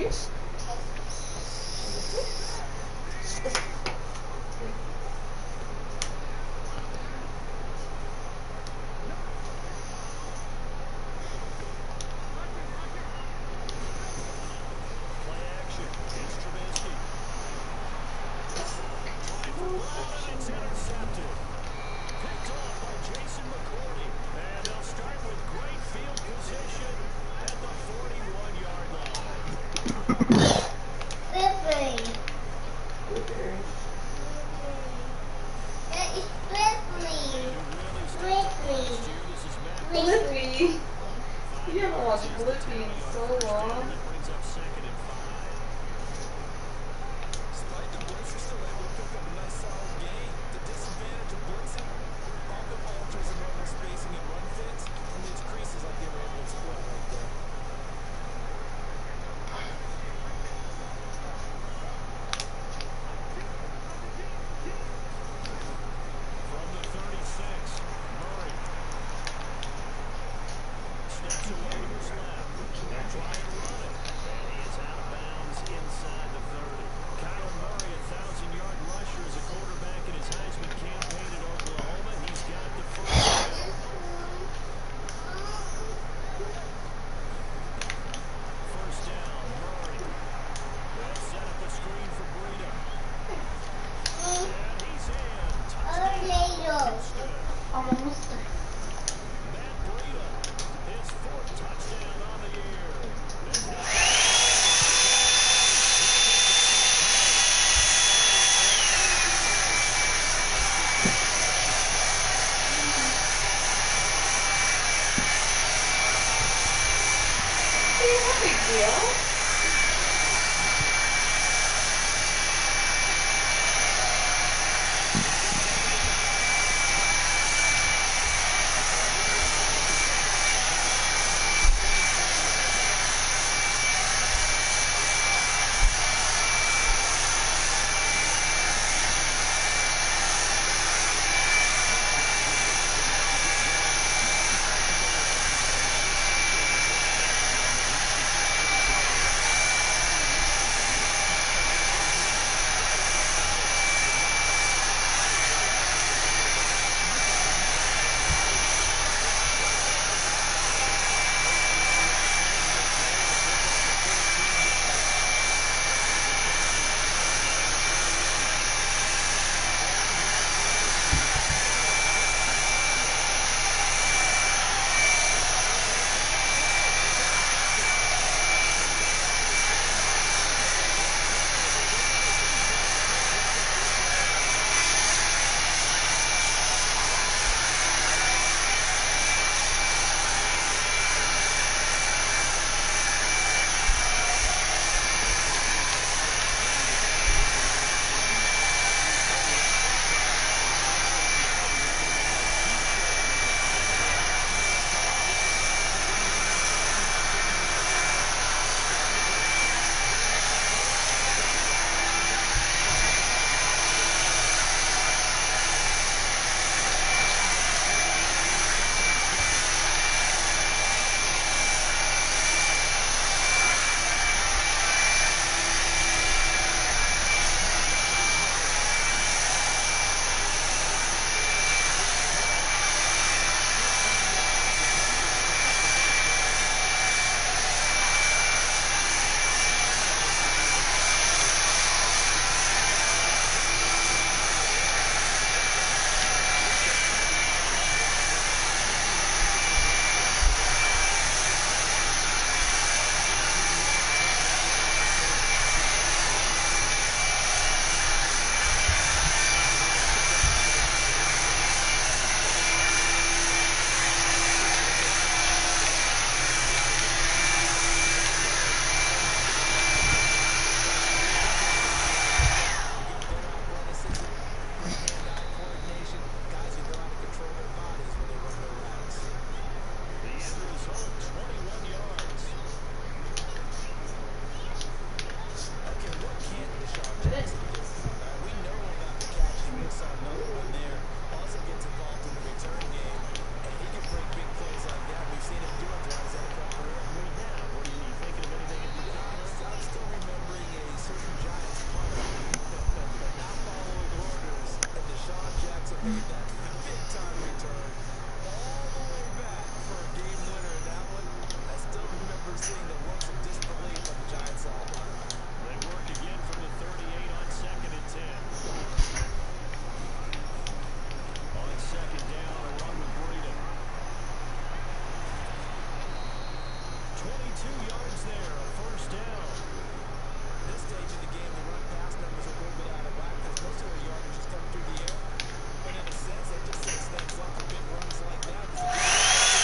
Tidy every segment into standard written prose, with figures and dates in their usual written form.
Yes. Blippi. You haven't watched Blippi in so long. Almost. No big deal. 2 yards there, a first down. This stage of the game, the run pass numbers are a little bit out of whack because most of their yardage is coming through the air. But in a sense, that just sets things up for big runs like that. Because if you get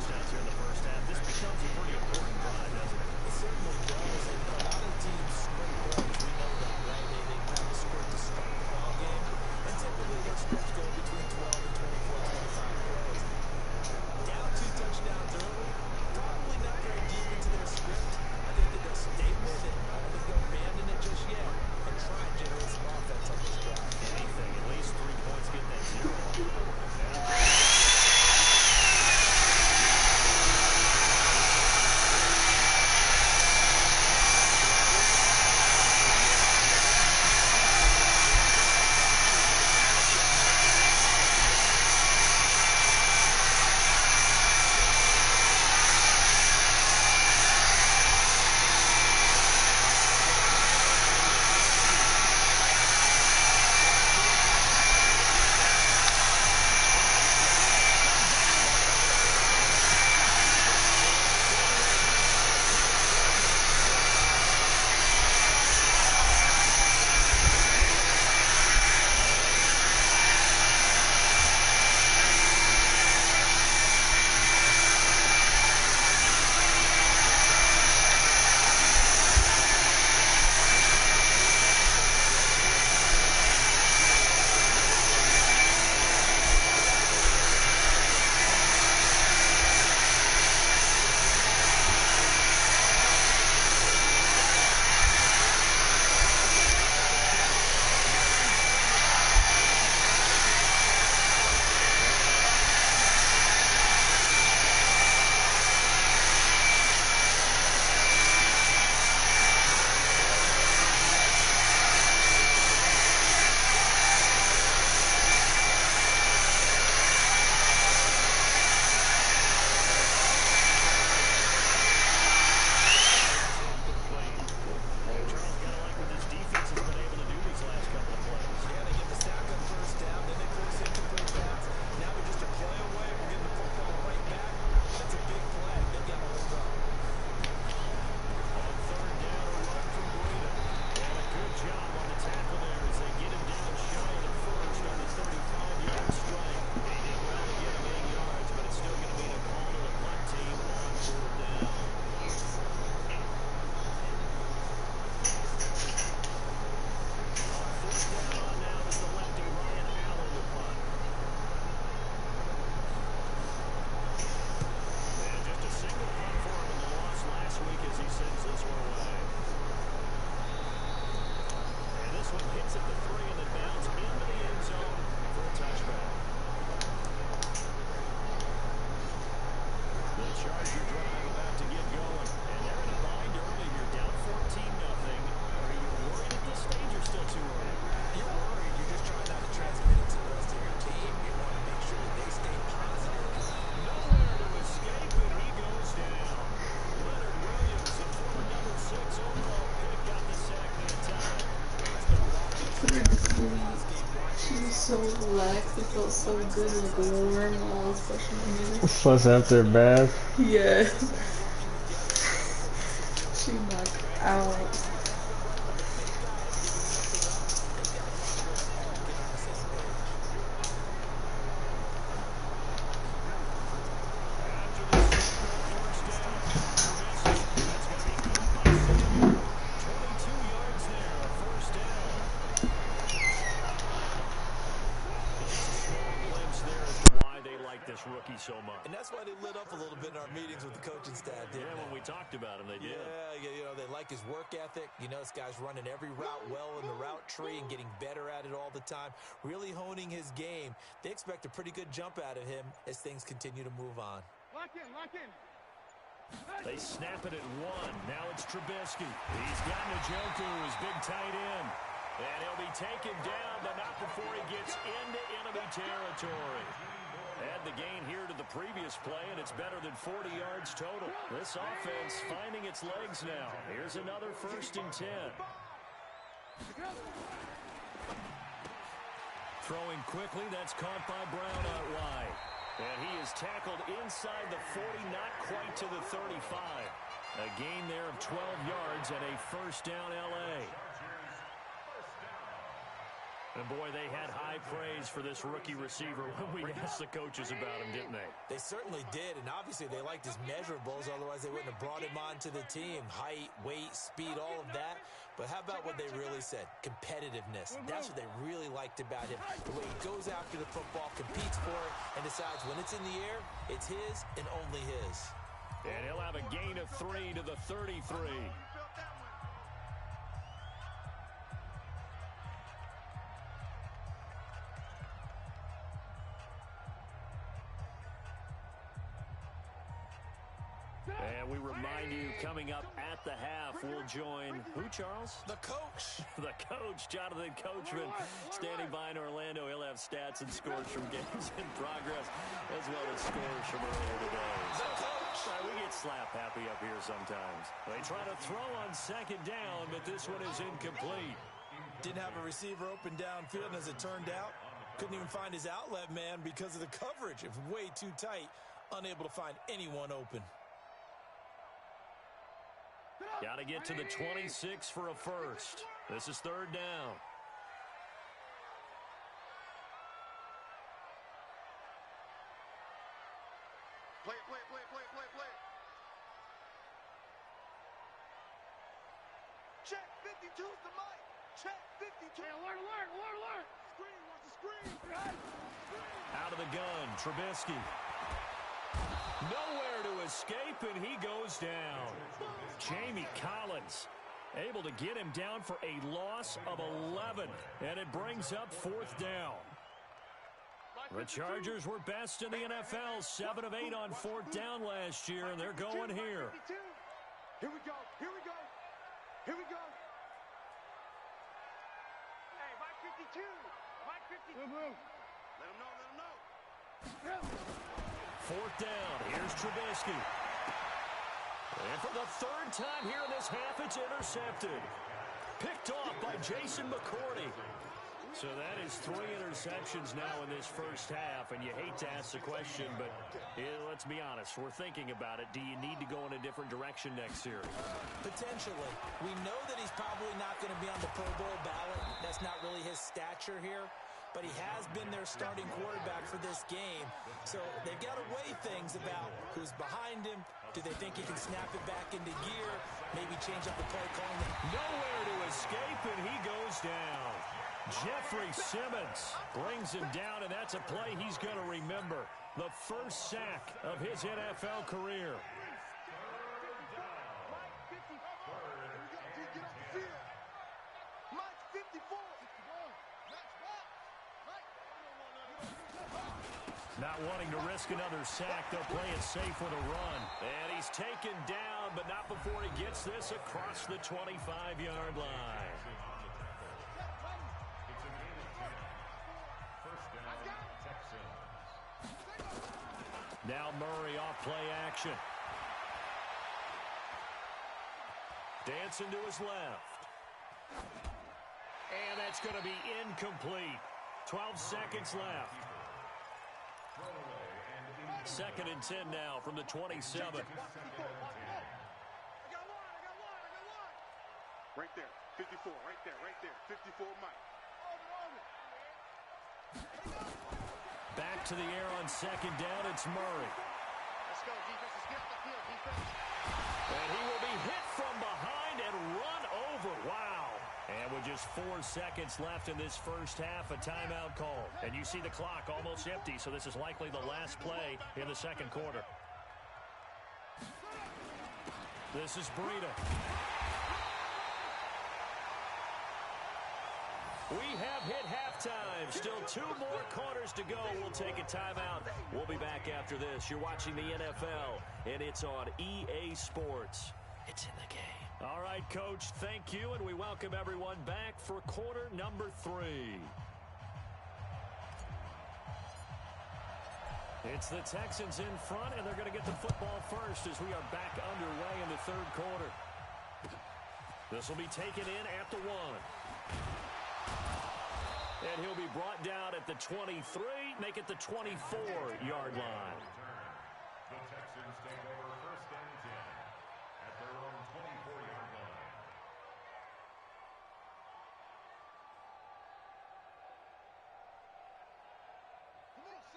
that big run in the first half, that should put them right where they need to be. Number 1 play, he's ahead and he's ready to win a game. so relaxed. It felt so good, like warm while I was brushing my hair. Plus after a bath. Yeah. She knocked out. After the single first down, Trubisky. That's going to be caught by Sam. 22 yards there, a first down. Just a small glimpse there as to why they like this rookie so much. And that's why they lit up a little bit in our meetings with the coaching staff, didn't they? When we talked about him, they did. Yeah, you know, they like his work ethic. You know, this guy's running every route well in the route tree and getting better at it all the time, really honing his game. They expect a pretty good jump out of him as things continue to move on. Lock in, lock in. They snap it at one. Now it's Trubisky. He's got Njoku, his big tight end. And he'll be taken down, but not before he gets into enemy territory. Add the gain here to the previous play, and it's better than 40 yards total. This offense finding its legs now. Here's another 1st and 10. Throwing quickly, that's caught by Brown out wide. And he is tackled inside the 40, not quite to the 35. A gain there of 12 yards and a first down L.A. And boy, they had high praise for this rookie receiver when we asked the coaches about him, didn't they? They certainly did, and obviously they liked his measurables, otherwise they wouldn't have brought him onto the team. Height, weight, speed, all of that. But how about what they really said? Competitiveness. That's what they really liked about him. The way he goes after the football, competes for it, and decides when it's in the air, it's his and only his. And he'll have a gain of 3 to the 33. And we remind you, coming up at the half, we'll join who, Charles? The coach. The coach, Jonathan Coachman, standing by in Orlando. He'll have stats and scores from games in progress, as well as scores from earlier today. We get slap happy up here sometimes. They try to throw on 2nd down, but this one is incomplete. Didn't have a receiver open downfield, and as it turned out, couldn't even find his outlet man because of the coverage. It was way too tight, unable to find anyone open. Got to get to the 26 for a first. This is 3rd down. Play. Check 52's the mic. Check 52. Hey, alert. Screen, watch the screen. Out of the gun, Trubisky. Nowhere to escape, and he goes down. Jamie Collins able to get him down for a loss of 11, and it brings up 4th down. The Chargers were best in the NFL, 7 of 8 on 4th down last year, and they're going here. Here we go. Hey, Mike 52. Let him know. 4th down. Here's Trubisky. And for the 3rd time here in this half, it's intercepted. Picked off by Jason McCourty. So that is 3 interceptions now in this first half, and you hate to ask the question, but let's be honest, we're thinking about it. Do you need to go in a different direction next series? Potentially. We know that he's probably not going to be on the Pro Bowl ballot. That's not really his stature here. But he has been their starting quarterback for this game. So they've got to weigh things about who's behind him. Do they think he can snap it back into gear? Maybe change up the play calling. Nowhere to escape, and he goes down. Jeffrey Simmons brings him down, and that's a play he's going to remember. The first sack of his NFL career. Not wanting to risk another sack, they'll play it safe with a run. And he's taken down, but not before he gets this across the 25-yard line. Now Murray off play action. Dancing to his left. And that's going to be incomplete. 12 seconds left. 2nd and 10 now from the 27. I got one. Right there, 54, right there, 54 Mike. Back to the air on 2nd down, it's Murray. Let's go, defense. Let's get off the field, defense. And he will be hit from behind and run over. Wow. And with just 4 seconds left in this first half, a timeout call. And you see the clock almost empty, so this is likely the last play in the second quarter. This is Breida. We have hit halftime. Still 2 more quarters to go. We'll take a timeout. We'll be back after this. You're watching the NFL, and it's on EA Sports. It's in the game. All right, Coach, thank you, and we welcome everyone back for quarter number 3. It's the Texans in front, and they're going to get the football first as we are back underway in the third quarter. This will be taken in at the 1. And he'll be brought down at the 23, make it the 24-yard line. The Texans take over 1st and 10 at their own 24-yard line.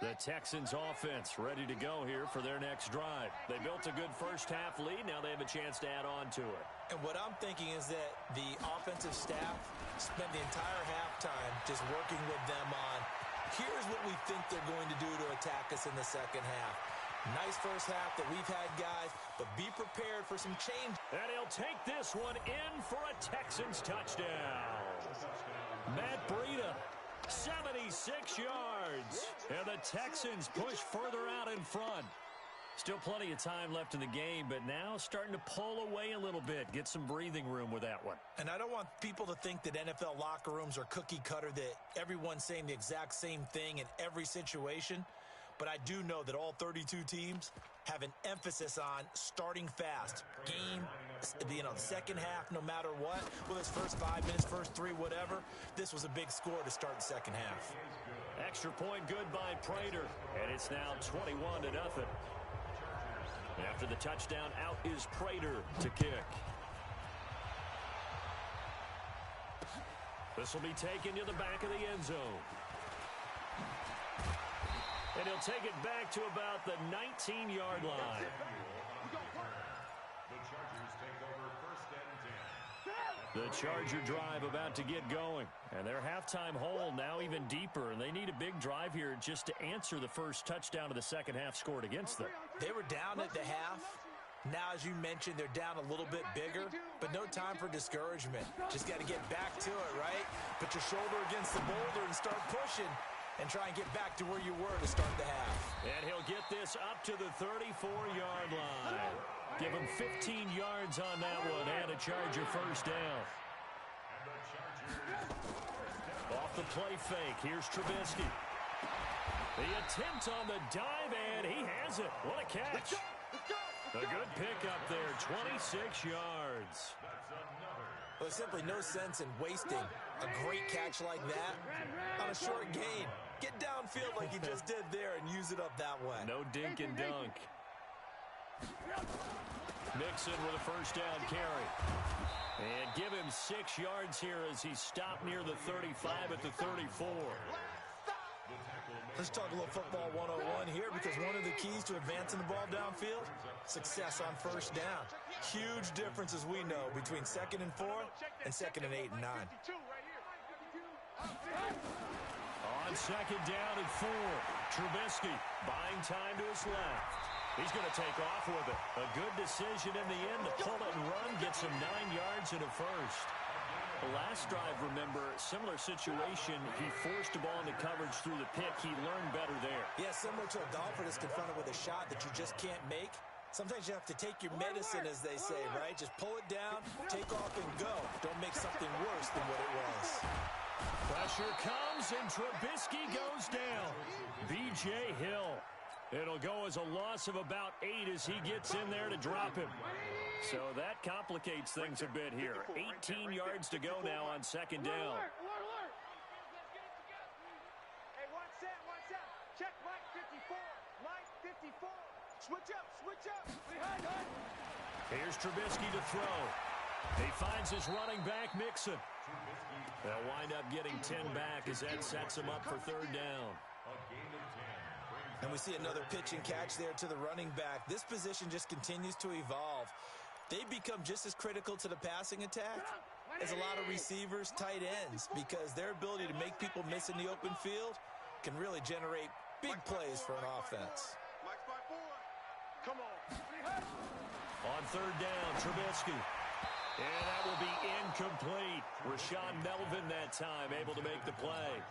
The Texans offense ready to go here for their next drive. They built a good first half lead. Now they have a chance to add on to it. And what I'm thinking is that the offensive staff spent the entire halftime just working with them on, here's what we think they're going to do to attack us in the second half. Nice first half that we've had, guys, but be prepared for some change. And he'll take this one in for a Texans touchdown. Matt Breida, 76 yards. And the Texans push further out in front. Still plenty of time left in the game, but now starting to pull away a little bit. Get some breathing room with that one. And I don't want people to think that NFL locker rooms are cookie cutter, that everyone's saying the exact same thing in every situation. But I do know that all 32 teams have an emphasis on starting fast. Game, second half, no matter what. Whether it's first 5 minutes, first 3, whatever. This was a big score to start the second half. Extra point good by Prater. And it's now 21-0. After the touchdown, out is Prater to kick. This will be taken to the back of the end zone. And he'll take it back to about the 19-yard line. The Chargers take over 1st and 10. The Charger drive about to get going. And their halftime hole now even deeper. And they need a big drive here just to answer the first touchdown of the second half scored against them. They were down at the half. Now, as you mentioned, they're down a little bit bigger, but no time for discouragement. Just got to get back to it, right? Put your shoulder against the boulder and start pushing. And try and get back to where you were to start the half. And he'll get this up to the 34-yard line. Give him 15 yards on that one and a Charger first down. Off the play fake, here's Trubisky. The attempt on the dive, and he has it. What a catch. A good pickup there, 26 yards. There's simply no sense in wasting a great catch like that on a short gain. Get downfield like he just did there and use it up that way. No dink and dunk. Mixon with a first down carry. And give him 6 yards here as he stopped near the 35 at the 34. Let's talk a little football 101 here, because one of the keys to advancing the ball downfield, success on first down. Huge difference, as we know, between 2nd and 4 and 2nd and 8 and 9. On 2nd down and 4, Trubisky buying time to his left. He's going to take off with it. A good decision in the end to pull it and run, gets him 9 yards and a first. The last drive, remember, similar situation. He forced the ball into coverage through the pick. He learned better there. Yeah, similar to a golfer that's confronted with a shot that you just can't make. Sometimes you have to take your medicine, as they say, right? Just pull it down, take off, and go. Don't make something worse than what it was. Pressure comes, and Trubisky goes down. B.J. Hill. It'll go as a loss of about 8 as he gets in there to drop him. So that complicates things a bit here. 18 yards to go now on 2nd down. 54. Mike, 54. Switch up, switch up. Behind, hut. Here's Trubisky to throw. He finds his running back, Mixon. They'll wind up getting 10 back as that sets him up for third down. And we see another pitch and catch there to the running back. This position just continues to evolve. They become just as critical to the passing attack as a lot of receivers, tight ends, because their ability to make people miss in the open field can really generate big plays for an offense. Mike's by 4. Come on. On third down, Trubisky. And that will be incomplete. Rashaan Melvin that time able to make the play.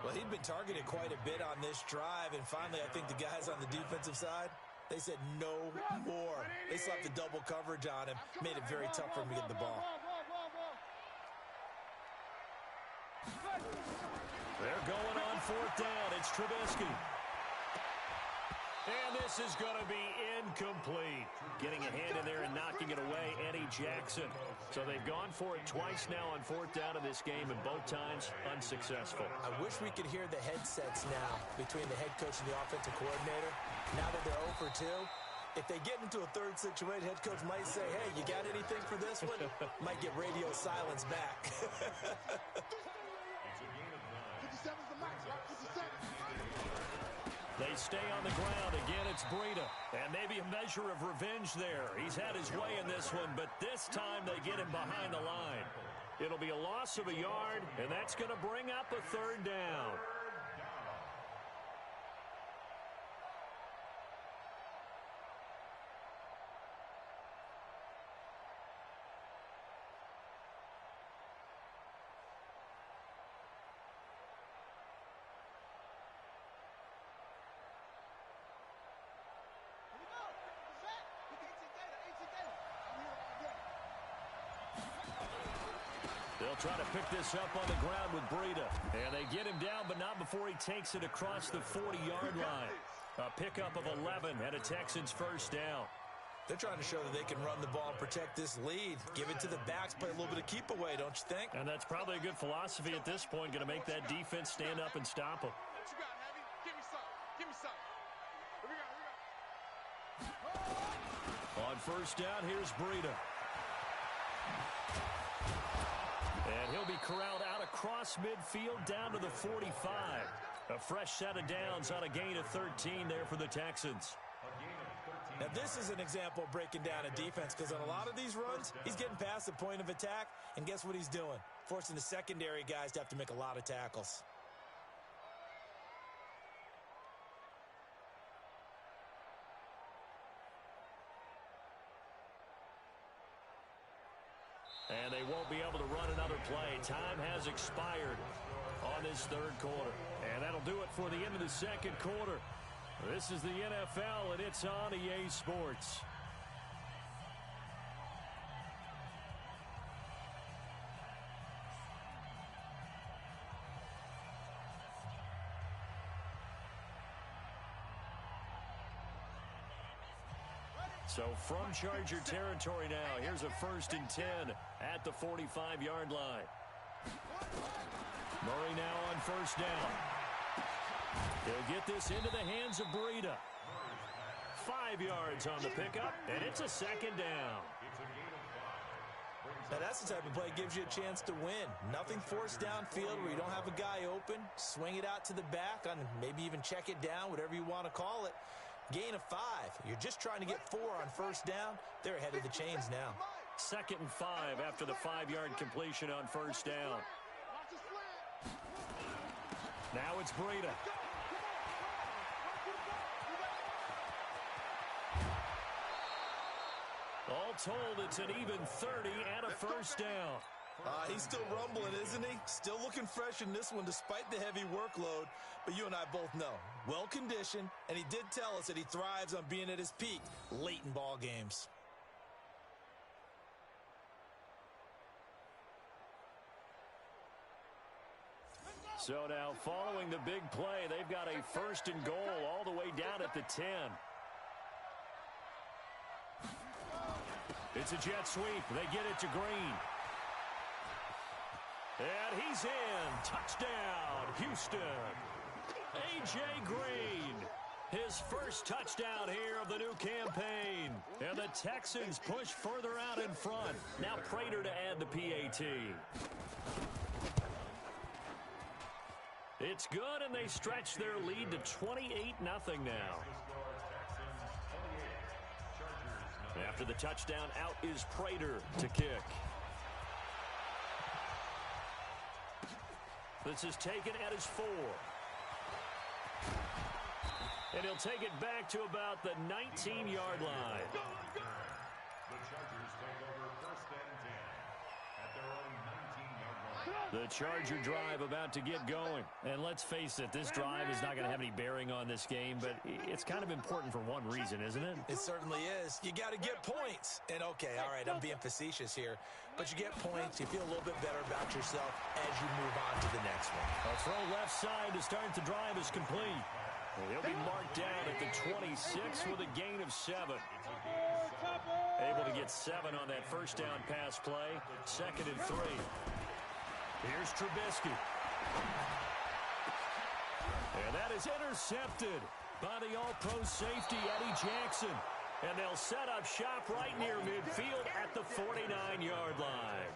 Well, he'd been targeted quite a bit on this drive, and finally I think the guys on the defensive side, they said no more. They slapped the double coverage on him, made it very tough for him to get the ball. They're going on fourth down. It's Trubisky. And this is going to be incomplete. Getting a hand in there and knocking it away, Eddie Jackson. So they've gone for it twice now on fourth down in this game, and both times unsuccessful. I wish we could hear the headsets now between the head coach and the offensive coordinator. Now that they're 0 for 2, if they get into a third situation, head coach might say, hey, you got anything for this one? Might get radio silence back. 57's the max, right? 57. They stay on the ground. Again, it's Breida. And maybe a measure of revenge there. He's had his way in this one, but this time they get him behind the line. It'll be a loss of a yard, and that's going to bring up a third down. They'll try to pick this up on the ground with Breida. And they get him down, but not before he takes it across the 40-yard line. A pickup of 11 and a Texans first down. They're trying to show that they can run the ball and protect this lead. Give it to the backs, play a little bit of keep away, don't you think? And that's probably a good philosophy at this point, going to make that defense stand up and stop them. What you got, Navy? Give me some. Give me some. Here we go. On first down, here's Breida. And he'll be corralled out across midfield down to the 45. A fresh set of downs on a gain of 13 there for the Texans. Now, this is an example of breaking down a defense, because on a lot of these runs, he's getting past the point of attack, and guess what he's doing? Forcing the secondary guys to have to make a lot of tackles. And they won't be able to run another play. Time has expired on this third quarter. And that'll do it for the end of the second quarter. This is the NFL, and it's on EA Sports. So from Charger territory now, here's a 1st and 10 at the 45-yard line. Murray now on first down. He'll get this into the hands of Breida. 5 yards on the pickup, and it's a second down. Now, that's the type of play that gives you a chance to win. Nothing forced downfield where you don't have a guy open. Swing it out to the back, on maybe even check it down, whatever you want to call it. Gain of 5. You're just trying to get 4 on first down. They're ahead of the chains now. 2nd and 5 after the 5-yard completion on first down. Now it's Breida. All told, it's an even 30 and a first down. He's still rumbling, isn't he? Still looking fresh in this one despite the heavy workload. But you and I both know, well-conditioned, and he did tell us that he thrives on being at his peak late in ball games. So now, following the big play, they've got a 1st and goal all the way down at the 10. It's a jet sweep. They get it to Green. And he's in. Touchdown, Houston. A.J. Green. His first touchdown here of the new campaign. And the Texans push further out in front. Now Prater to add the PAT. It's good, and they stretch their lead to 28-0 now. After the touchdown, out is Prater to kick. This is taken at his 4. And he'll take it back to about the 19-yard line. The Chargers take over first and 10 at their own 19-yard line. The Charger drive about to get going. And let's face it, this drive is not going to have any bearing on this game, but it's kind of important for one reason, isn't it? It certainly is. You got to get points. And, okay, all right, I'm being facetious here. But you get points, you feel a little bit better about yourself as you move on to the next one. A throw left side to start the drive is complete. He'll be marked down at the 26 with a gain of 7. Able to get 7 on that first down pass play. 2nd and 3. Here's Trubisky. And that is intercepted by the all-pro safety, Eddie Jackson. And they'll set up shop right near midfield at the 49-yard line.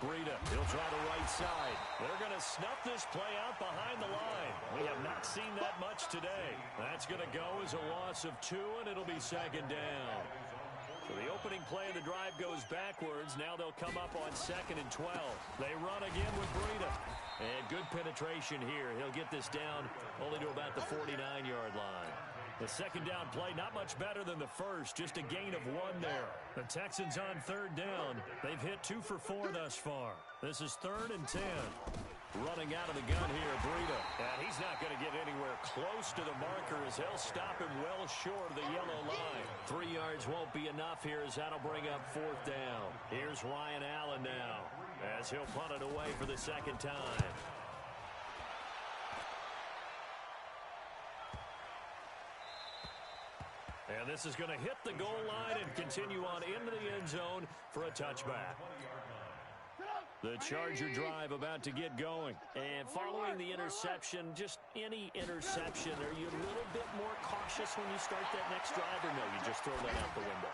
Breida, he'll try the right side. They're going to snuff this play out behind the line. We have not seen that much today. That's going to go as a loss of 2, and it'll be 2nd down. So the opening play of the drive goes backwards. Now they'll come up on 2nd and 12. They run again with Breida. And good penetration here. He'll get this down only to about the 49-yard line. The 2nd down play, not much better than the first, just a gain of 1 there. The Texans on 3rd down. They've hit 2 for 4 thus far. This is 3rd and 10. Running out of the gun here, Breida. And he's not going to get anywhere close to the marker as they'll stop him well short of the yellow line. 3 yards won't be enough here as that'll bring up 4th down. Here's Ryan Allen now as he'll punt it away for the 2nd time. And this is going to hit the goal line and continue on into the end zone for a touchback. The Charger drive about to get going. And following the interception, just any interception, are you a little bit more cautious when you start that next drive, or no, you just throw that out the window?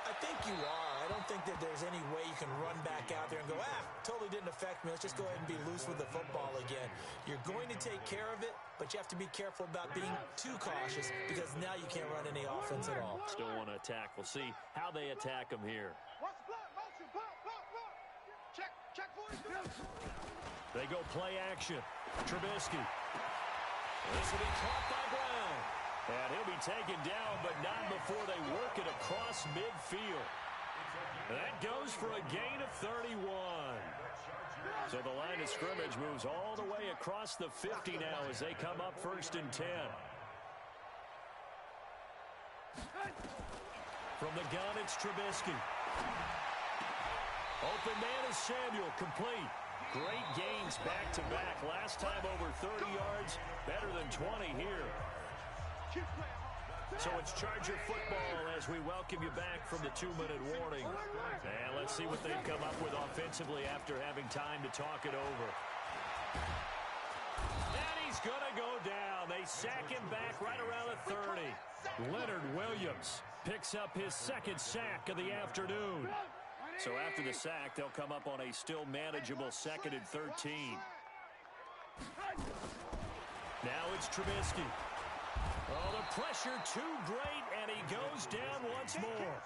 I think you are. I don't think that there's any way you can run back out there and go, totally didn't affect me. Let's just go ahead and be loose with the football again. You're going to take care of it, but you have to be careful about being too cautious because now you can't run any offense at all. Still want to attack. We'll see how they attack them here. They go play action. Trubisky. This will be caught by Brown. And he'll be taken down, but not before they work it across midfield. That goes for a gain of 31. So the line of scrimmage moves all the way across the 50 now as they come up 1st and 10. From the gun, it's Trubisky. Open man is Samuel, complete. Great gains back-to-back. Last time over 30 yards, better than 20 here. So it's Charger football as we welcome you back from the 2-minute warning. And let's see what they've come up with offensively after having time to talk it over. And he's going to go down. They sack him back right around the 30. Leonard Williams picks up his 2nd sack of the afternoon. So after the sack, they'll come up on a still manageable 2nd and 13. Now it's Trubisky. Oh, the pressure too great, and he goes down once more.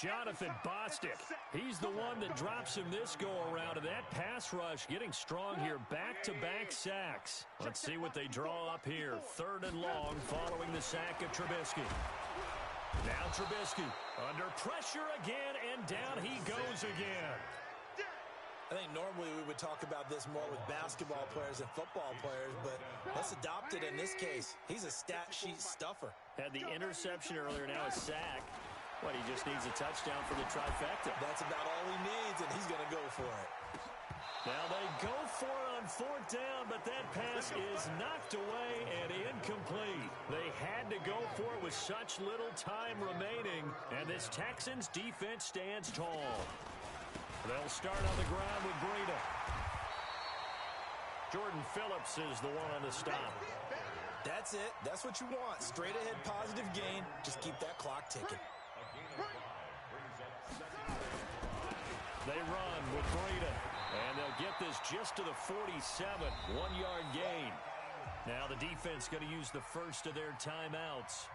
Jonathan Bostic, he's the one that drops him this go-around, and that pass rush getting strong here, back-to-back sacks. Let's see what they draw up here. 3rd and long following the sack of Trubisky. Now Trubisky under pressure again, and down he goes again. I think normally we would talk about this more with basketball players and football players, but let's adopt it in this case. He's a stat sheet stuffer. Had the interception earlier, now a sack. Well, he just needs a touchdown for the trifecta. That's about all he needs, and he's going to go for it. Now they go for it on 4th down, but that pass is knocked away and incomplete. They had to go for it with such little time remaining, and this Texans defense stands tall. They'll start on the ground with Breida. Jordan Phillips is the one on the stop. That's it. That's what you want. Straight ahead positive gain. Just keep that clock ticking. They run with Breida. And they'll get this just to the 47. 1-yard gain. Now the defense going to use the first of their timeouts.